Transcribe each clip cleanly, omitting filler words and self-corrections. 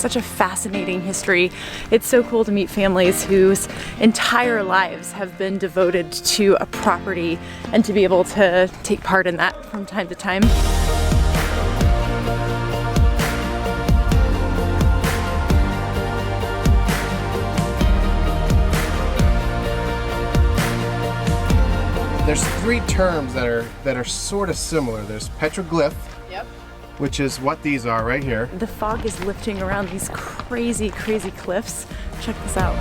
such a fascinating history. It's so cool to meet families whose entire lives have been devoted to a property and to be able to take part in that from time to time. There's three terms that are sort of similar. There's petroglyph, Yep. which is what these are right here. The fog is lifting around these crazy, crazy cliffs. Check this out.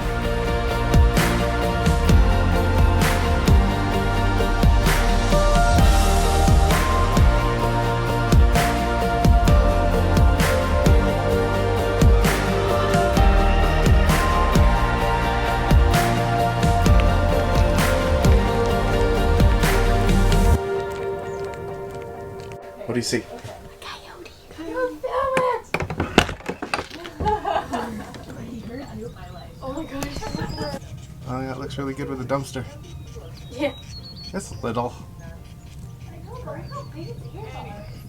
What do you see? Coyote. Oh my gosh. Oh yeah, it looks really good with the dumpster. Yeah. It's little.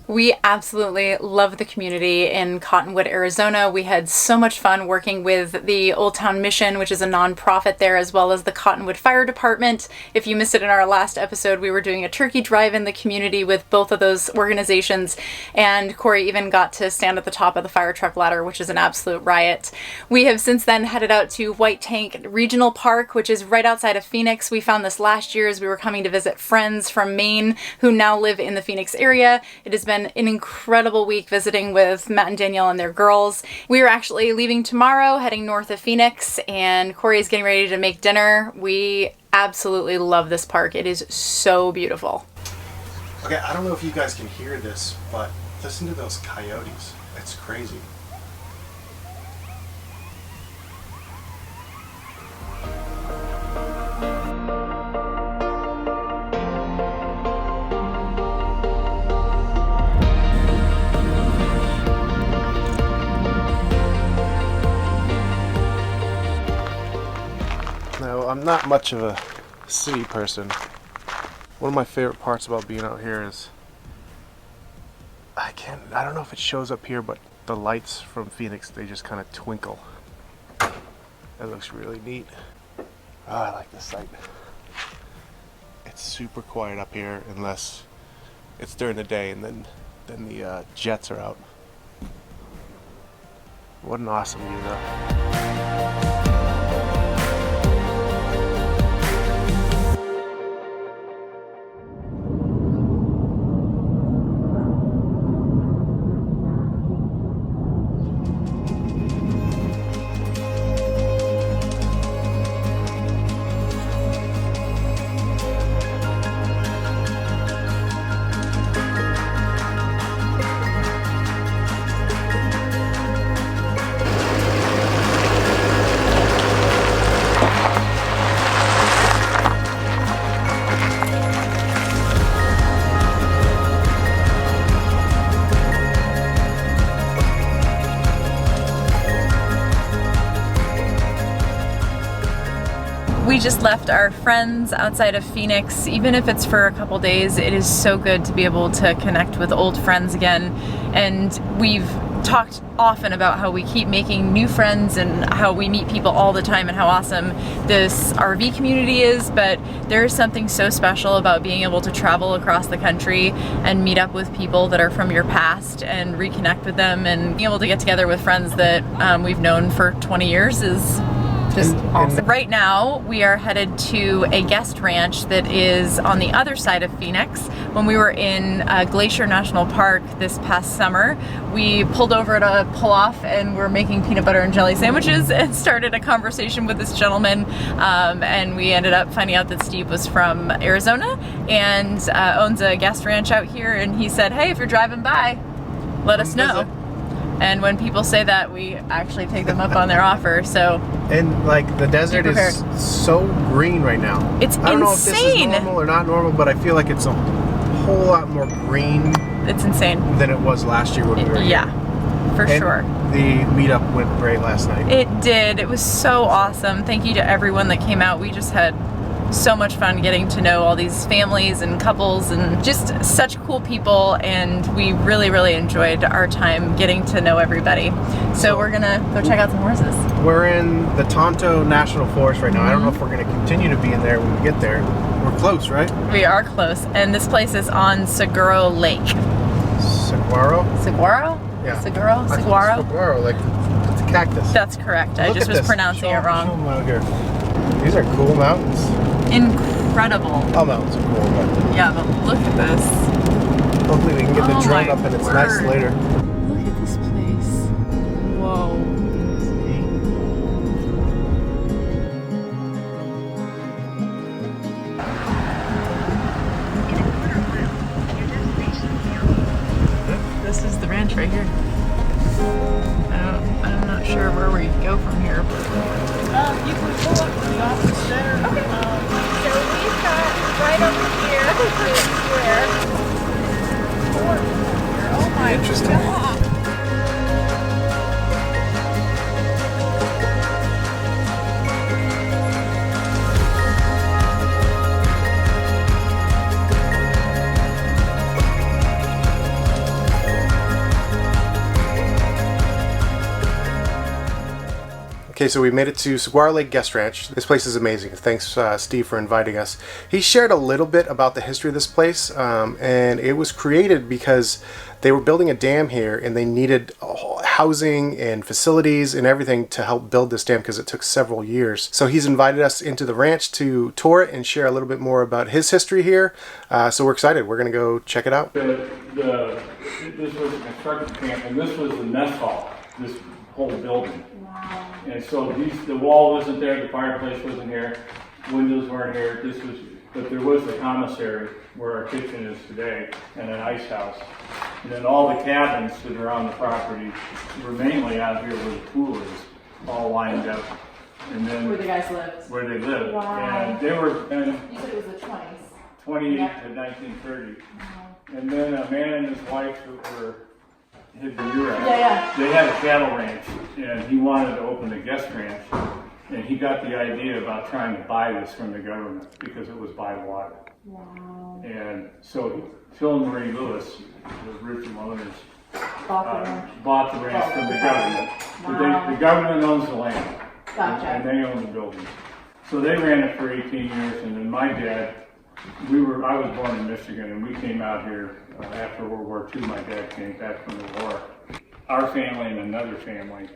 We absolutely love the community in Cottonwood, Arizona. We had so much fun working with the Old Town Mission, which is a nonprofit there, as well as the Cottonwood Fire Department. If you missed it in our last episode, we were doing a turkey drive in the community with both of those organizations, and Corey even got to stand at the top of the fire truck ladder, which is an absolute riot. We have since then headed out to White Tank Regional Park, which is right outside of Phoenix. We found this last year as we were coming to visit friends from Maine who now live in the Phoenix area. It has been an incredible week visiting with Matt and Danielle and their girls. We are actually leaving tomorrow, heading north of Phoenix, and Corey is getting ready to make dinner. We absolutely love this park. It is so beautiful. Okay, I don't know if you guys can hear this, but listen to those coyotes. It's crazy. Now, I'm not much of a city person. One of my favorite parts about being out here is I don't know if it shows up here, but the lights from Phoenix, they just kind of twinkle. That looks really neat. Oh, I like this site. It's super quiet up here unless it's during the day, and then the jets are out. What an awesome view though. We just left our friends outside of Phoenix. Even if it's for a couple days, it is so good to be able to connect with old friends again. And we've talked often about how we keep making new friends and how we meet people all the time and how awesome this RV community is, but there is something so special about being able to travel across the country and meet up with people that are from your past and reconnect with them, and being able to get together with friends that we've known for 20 years is just awesome. Right now, we are headed to a guest ranch that is on the other side of Phoenix. When we were in Glacier National Park this past summer, we pulled over at a pull-off and we're making peanut butter and jelly sandwiches and started a conversation with this gentleman, and we ended up finding out that Steve was from Arizona and owns a guest ranch out here, and he said, hey, if you're driving by, let us know. And when people say that, we actually take them up on their offer. So, and like the desert is so green right now. It's insane. I don't know if this is normal or not normal, but I feel like it's a whole lot more green. It's insane than it was last year when we were here. Yeah, for sure. The meetup went great last night. It did. It was so awesome. Thank you to everyone that came out. We just had so much fun getting to know all these families and couples and just such cool people, and we really, really enjoyed our time getting to know everybody. So we're gonna go check out some horses. We're in the Tonto National Forest right now. I don't know if we're going to continue to be in there when we get there. We're close, right? We are close, and this place is on Saguaro Lake. Saguaro? Saguaro? Yeah. Saguaro? Saguaro, like it's a cactus. That's correct. I just was pronouncing it wrong. Show them out here. These are cool mountains. Incredible. All mountains are cool, but yeah, but look at this. Hopefully we can get the drone up and it's nice later. Look at this place. Whoa. This is the ranch right here. I'm not sure where we go from here, but you can pull up to the office center. okay. So we've got right over here where oh my god. Okay, so we made it to Saguaro Lake Guest Ranch. This place is amazing. Thanks, Steve, for inviting us. He shared a little bit about the history of this place, and it was created because they were building a dam here, and they needed housing and facilities and everything to help build this dam because it took several years. So he's invited us into the ranch to tour it and share a little bit more about his history here. So we're excited. We're going to go check it out. This was a construction camp, and this was the mess hall, this whole building. Wow. And so the wall wasn't there, the fireplace wasn't here, windows weren't here. But there was the commissary where our kitchen is today, and an ice house. And then all the cabins that are on the property were mainly out here where the pool is, all lined up. And then Where the guys lived. where they lived. Wow. And they were in You said it was the 20s. 28 Yep. to 1930. Wow. And then a man and his wife had been Yeah. They had a cattle ranch, and he wanted to open a guest ranch. And he got the idea about trying to buy this from the government because it was by water. Wow. And so Phil and Marie Lewis, the original owners, Bought the ranch. from the government. But Wow. the government owns the land, Gotcha. and they own the buildings. So they ran it for 18 years, and then my dad, I was born in Michigan, and we came out here after World War II. My dad came back from the war. Our family and another family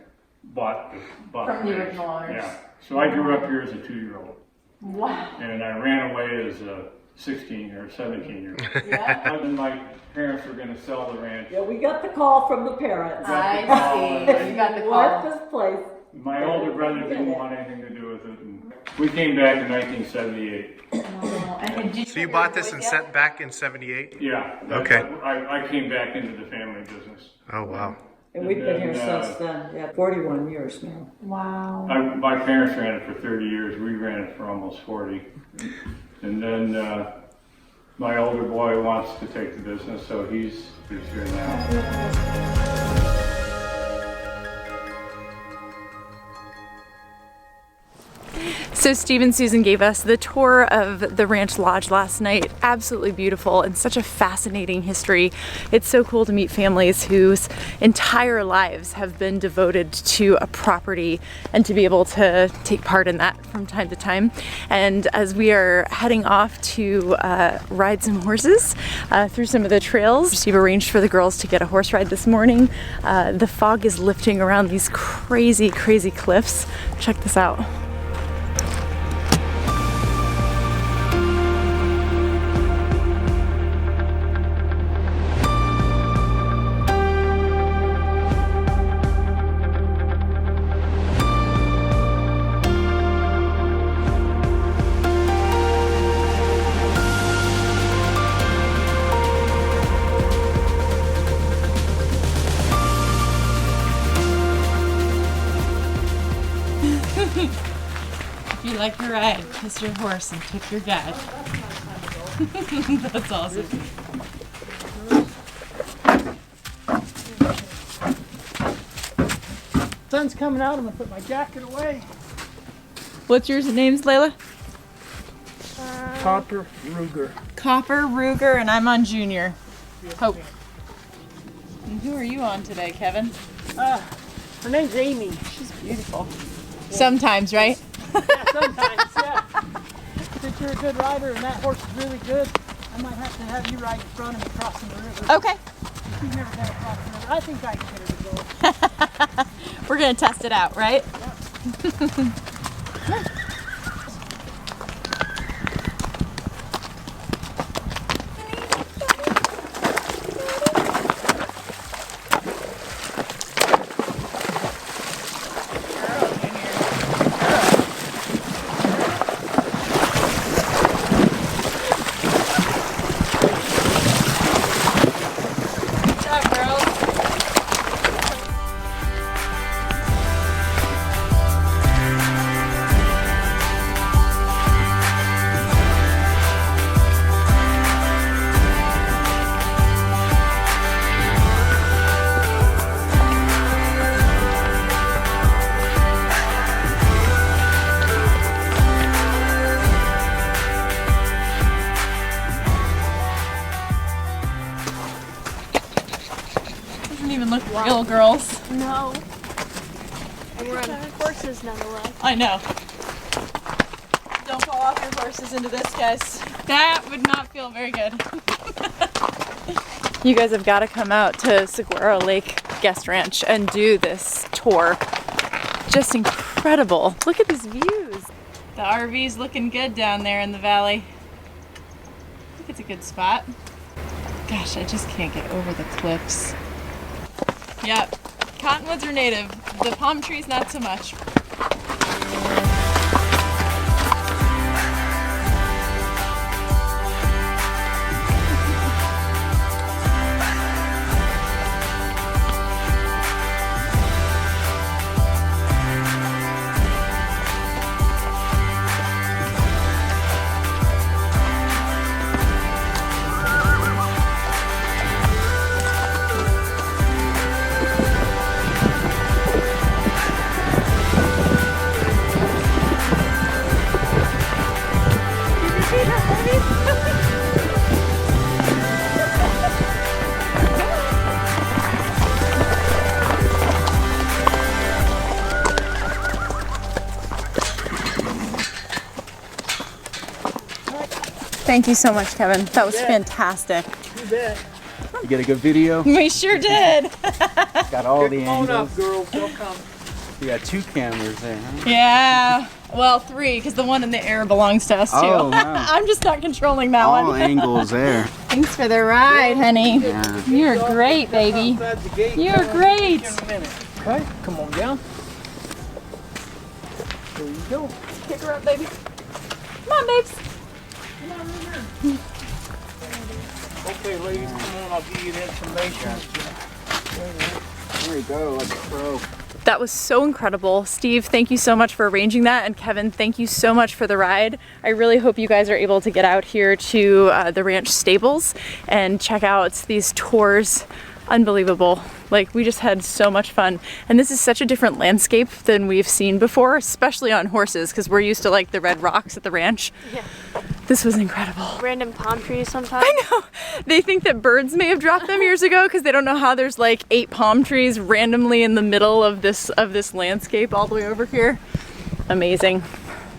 bought From the ranch. original owners. Yeah. So I grew up here as a 2-year-old, Wow. and I ran away as a 16 or 17-year-old. Yeah. And my parents were going to sell the ranch. Yeah, we got the call from the parents. I see. You got the Left call. this place. My older brother didn't want anything to do with it. And we came back in 1978. Oh, and did So you bought this and sent back in '78? Yeah. Okay. I came back into the family business. Oh, wow. And we've been here And, since then. Yeah, 41 years now. Wow. My parents ran it for 30 years. We ran it for almost 40. And then my older boy wants to take the business, so he's here now. So Steve and Susan gave us the tour of the ranch lodge last night. Absolutely beautiful and such a fascinating history. It's so cool to meet families whose entire lives have been devoted to a property and to be able to take part in that from time to time. And as we are heading off to ride some horses through some of the trails, Steve arranged for the girls to get a horse ride this morning. The fog is lifting around these crazy, crazy cliffs. Check this out. If you like your ride, kiss your horse and tip your guide. That's awesome. Sun's coming out. I'm gonna put my jacket away. What's your name's, Layla? Copper Ruger. Copper, Ruger, and I'm on Junior. Hope. And who are you on today, Kevin? Her name's Amy. She's beautiful. Sometimes, right? Yeah, sometimes, yeah. Since you're a good rider and that horse is really good, I might have to have you ride in front of me crossing the river. Okay. She's never got to cross the river. I think I can get her to go. We're gonna test it out, right? Even look real, girls. No. And we're on horses nonetheless. I know. Don't fall off your horses into this, guys. That would not feel very good. You guys have got to come out to Saguaro Lake Guest Ranch and do this tour. Just incredible. Look at these views. The RV's looking good down there in the valley. I think it's a good spot. Gosh, I just can't get over the cliffs. Yep, cottonwoods are native. The palm trees, not so much. Thank you so much, Kevin. That was fantastic. You bet. You get a good video? We sure did. Got all the Come on angles. up, girls. They'll come. You got 2 cameras there, huh? Yeah. Well, 3, because the one in the air belongs to us too. Oh, wow. I'm just not controlling that All one. angles there. Thanks for the ride, honey. Yeah. You're great, baby. Outside the gate. You're great. In a minute. Okay, come on down. There you go. Pick her up, baby. Come on, babes. Okay, ladies, come on. I'll give you the information. There you go, like a pro. That was so incredible. Steve, thank you so much for arranging that. And Kevin, thank you so much for the ride. I really hope you guys are able to get out here to the ranch stables and check out these tours. Unbelievable. Like, we just had so much fun. And this is such a different landscape than we've seen before, especially on horses, because we're used to like the red rocks at the ranch. Yeah. This was incredible. Random palm trees sometimes. I know. They think that birds may have dropped them years ago because they don't know how there's like 8 palm trees randomly in the middle of this landscape all the way over here. Amazing.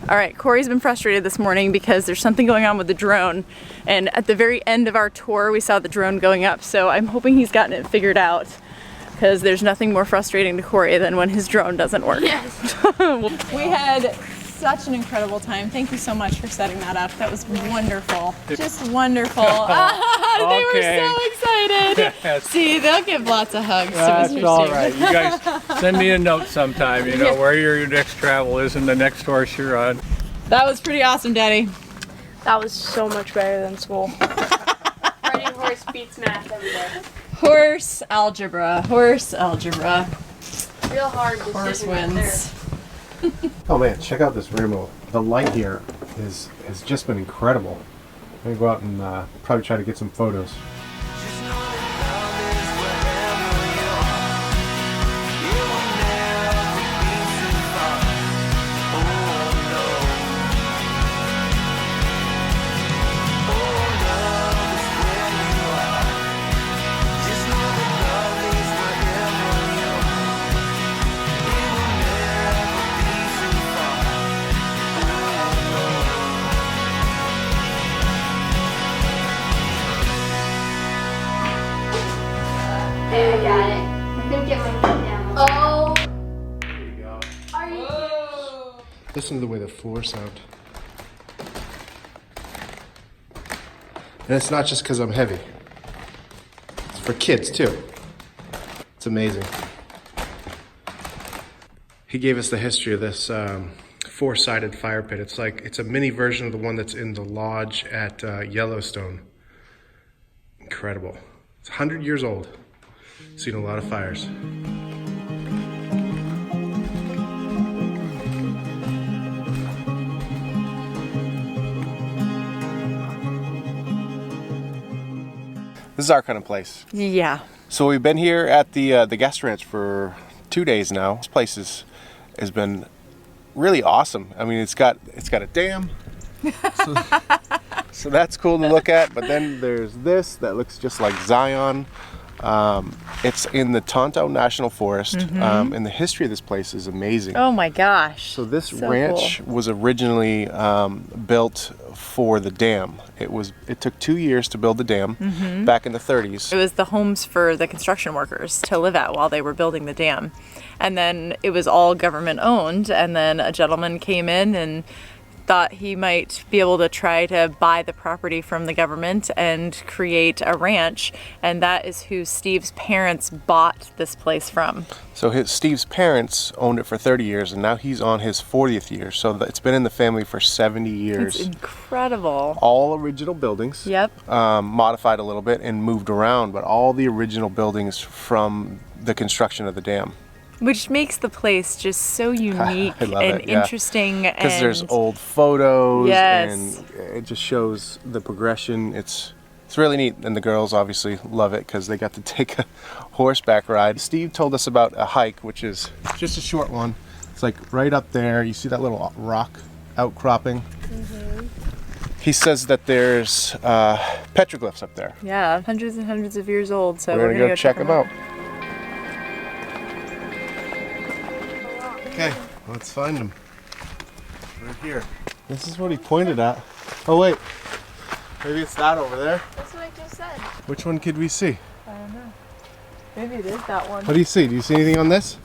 All right, Corey's been frustrated this morning because there's something going on with the drone, and at the very end of our tour we saw the drone going up, so I'm hoping he's gotten it figured out, because there's nothing more frustrating to Corey than when his drone doesn't work. Yes. We had such an incredible time. Thank you so much for setting that up. That was wonderful. Just wonderful. They were so excited. Yes. See, they'll give lots of hugs to That's Mr. all Steve. right. You guys send me a note sometime, you know, where your next travel is and the next horse you're on. That was pretty awesome, Daddy. That was so much better than school. Riding horse beats math every day. Horse algebra. Horse algebra. Real hard Horse decision right wins. Oh man, check out this rainbow. The light here has just been incredible. I'm gonna go out and probably try to get some photos. Listen to the way the floors sound. And it's not just because I'm heavy. It's for kids too. It's amazing. He gave us the history of this four-sided fire pit. It's a mini version of the one that's in the lodge at Yellowstone. Incredible. It's 100 years old. Seen a lot of fires. This is our kind of place. Yeah. So we've been here at the guest ranch for 2 days now. This place has been really awesome. I mean, it's got a dam, so that's cool to look at. But then there's this that looks just like Zion. It's in the Tonto National Forest, and the history of this place is amazing. Oh my gosh. So this ranch was originally built for the dam. It took 2 years to build the dam back in the 30s. It was the homes for the construction workers to live at while they were building the dam. And then it was all government owned, and then a gentleman came in and thought he might be able to try to buy the property from the government and create a ranch, and that is who Steve's parents bought this place from. So Steve's parents owned it for 30 years, and now he's on his 40th year. So it's been in the family for 70 years. It's incredible. All original buildings. Yep. Modified a little bit and moved around, but all the original buildings from the construction of the dam. Which makes the place just so unique I love and it, yeah. interesting. Because there's old photos, Yes. and it just shows the progression. It's really neat, and the girls obviously love it because they got to take a horseback ride. Steve told us about a hike, which is just a short one. It's like right up there. You see that little rock outcropping? He says that there's petroglyphs up there. Yeah, hundreds and hundreds of years old. So We're gonna go check them out. Okay, let's find them. Right here. This is what he pointed at. Oh wait, maybe it's that over there. That's what I just said. Which one could we see? I don't know. Maybe it is that one. What do you see? Do you see anything on this?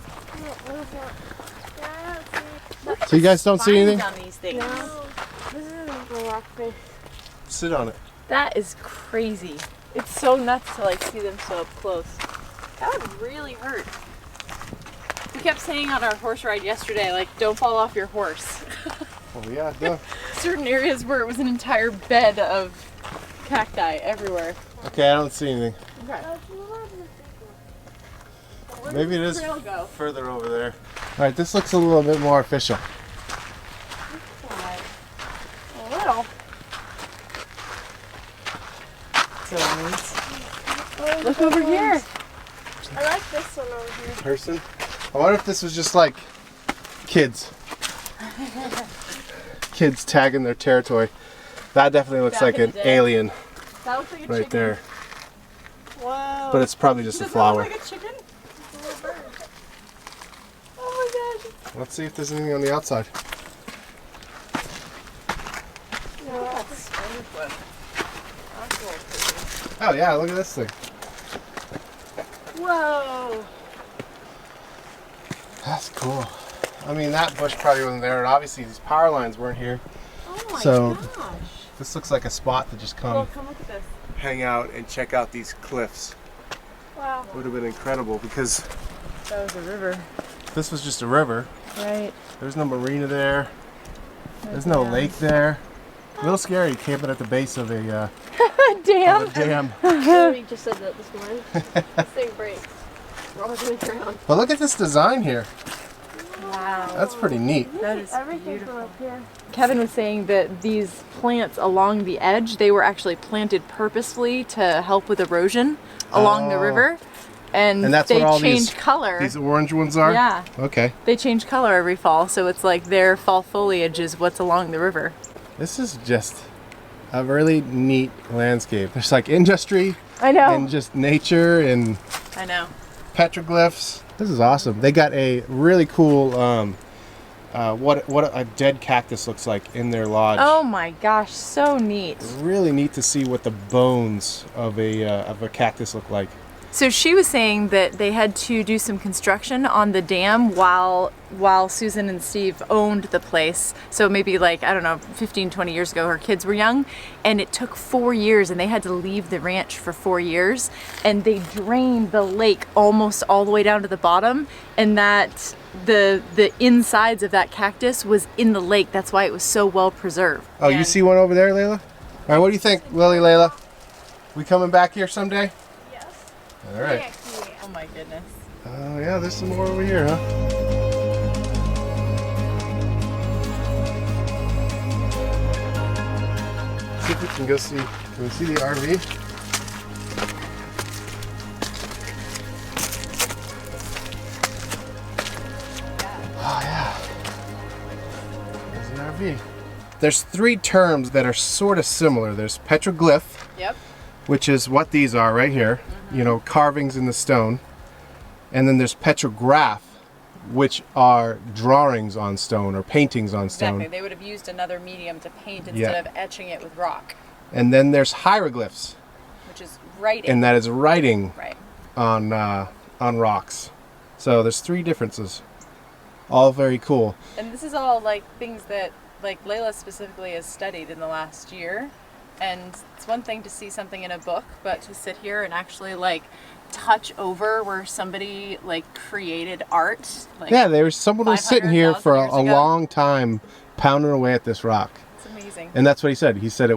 So you guys don't see anything? On these things. No. This is a rock face. Sit on it. That is crazy. It's so nuts to like see them so up close. That would really hurt. We kept saying on our horse ride yesterday, like, don't fall off your horse. Oh yeah, no. Certain areas where it was an entire bed of cacti everywhere. Okay, I don't see anything. Okay. Maybe it is Trail go? further over there. All right, this looks a little bit more official. A little. So nice. Look over here. I like this one over here. Person? I wonder if this was just like kids. Kids tagging their territory. That definitely looks Back like in an the day. alien That looks like a right chicken. there. Wow. But it's probably just a flower. Does that look like a chicken? It's a little bird. Oh my gosh. Let's see if there's anything on the outside. Oh yeah, look at this thing. Whoa. That's cool. I mean, that bush probably wasn't there, and obviously these power lines weren't here. Oh my So- gosh. This looks like a spot to just come Come look at this. hang out and check out these cliffs. Wow. Would have been incredible because That was a river. this was just a river. Right. There's no marina there. There's no lake there. A little scary camping at the base of a Damn. dam. We just said that this morning. This thing breaks. We're all going to drown. But look at this design here. Wow. That's pretty neat. That is Everything's beautiful. up here. Kevin was saying that these plants along the edge, they were actually planted purposefully to help with erosion along the Oh. river. And And that's they what all change these- color. These orange ones are? Yeah. Okay. They change color every fall, so it's like their fall foliage is what's along the river. This is just a really neat landscape. There's like industry I know. and just nature and I know. petroglyphs. This is awesome. They got a really cool what a dead cactus looks like in their lodge. Oh my gosh, so neat. Really neat to see what the bones of a cactus look like. So she was saying that they had to do some construction on the dam while Susan and Steve owned the place. So maybe like, I don't know, 15, 20 years ago, her kids were young, and it took 4 years, and they had to leave the ranch for 4 years, and they drained the lake almost all the way down to the bottom, and that the insides of that cactus was in the lake. That's why it was so well preserved. Oh, you see one over there, Layla? All right, what do you think, Lily, Layla? We coming back here someday? All right. Oh my goodness. Oh yeah, there's some more over here, huh? See if we can go see. Can we see the RV? Oh yeah. There's an RV. There's 3 terms that are sort of similar. There's petroglyph, Yep. which is what these are right here. You know, carvings in the stone. And then there's petrograph, which are drawings on stone or paintings on stone. Exactly. They would have used another medium to paint instead of etching it with rock, And then there's hieroglyphs, which is writing. and that is writing Right. on rocks. So there's 3 differences. All very cool. And this is all like things that like Layla specifically has studied in the last year. And it's one thing to see something in a book, but to sit here and actually like touch over where somebody like created art. Like, Yeah, someone was sitting here for 500,000 a years ago. long time pounding away at this rock. It's amazing. And that's what he said. He said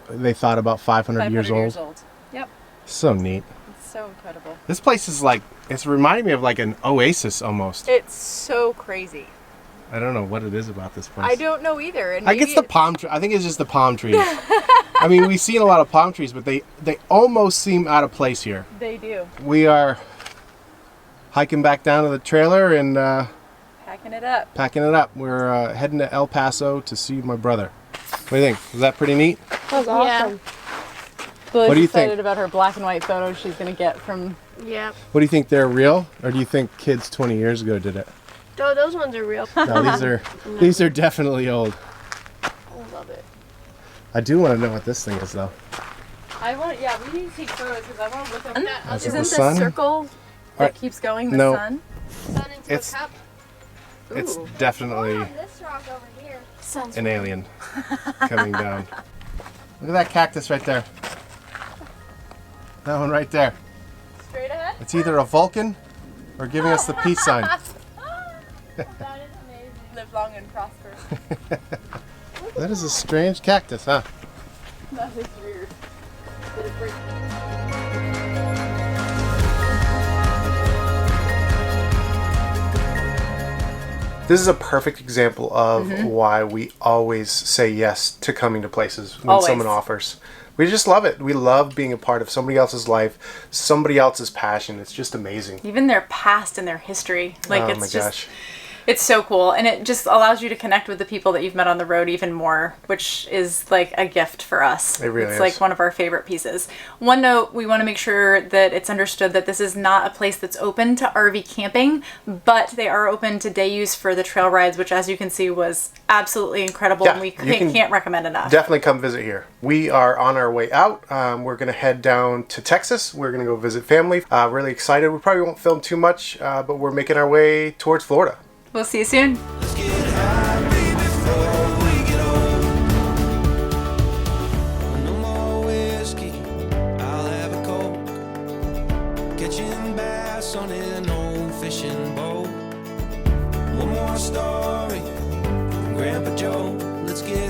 they thought about 500 years old. Yep. So neat. It's so incredible. This place is like, it's reminding me of like an oasis almost. It's so crazy. I don't know what it is about this place. I don't know either. And I guess the palm tree. I think it's just the palm trees. I mean, we've seen a lot of palm trees, but they almost seem out of place here. They do. We are hiking back down to the trailer and Packing it up. packing it up. We're heading to El Paso to see my brother. What do you think? Was that pretty neat? That was awesome. Lily's What do you excited think? about her black and white photos she's going to get from... Yeah. What do you think? They're real, or do you think kids 20 years ago did it? Oh, those ones are real. No, these are definitely old. I love it. I do want to know what this thing is, though. we need to take photos because I want to look at that. Is it Isn't the the sun? circle that Alright. keeps going the No. sun? Sun into It's- a cup. It's Ooh. definitely This rock over here. Sun's an alien coming down. Look at that cactus right there. That one right there. straight ahead. It's either a Vulcan or giving us the peace sign. That is amazing. Live long and prosper. That is a strange cactus, huh? That is weird. Did it break? This is a perfect example of why we always say yes to coming to places when Always. someone offers. We just love it. We love being a part of somebody else's life, somebody else's passion. It's just amazing. Even their past and their history. Like Oh it's my just gosh. it's so cool, and it just allows you to connect with the people that you've met on the road even more, which is like a gift for us. It really it's is. like one of our favorite pieces. One note, we want to make sure that it's understood that this is not a place that's open to RV camping, but they are open to day use for the trail rides, which as you can see was absolutely incredible, Yeah, and we you can can't recommend enough. Definitely come visit here. We are on our way out. We're going to head down to Texas. We're going to go visit family. Really excited. We probably won't film too much, but we're making our way towards Florida. We'll see you soon. Let's get high, baby, before we get old. No more whiskey, I'll have a Coke. Catching bass on an old fishing boat. One more story from Grandpa Joe. Let's get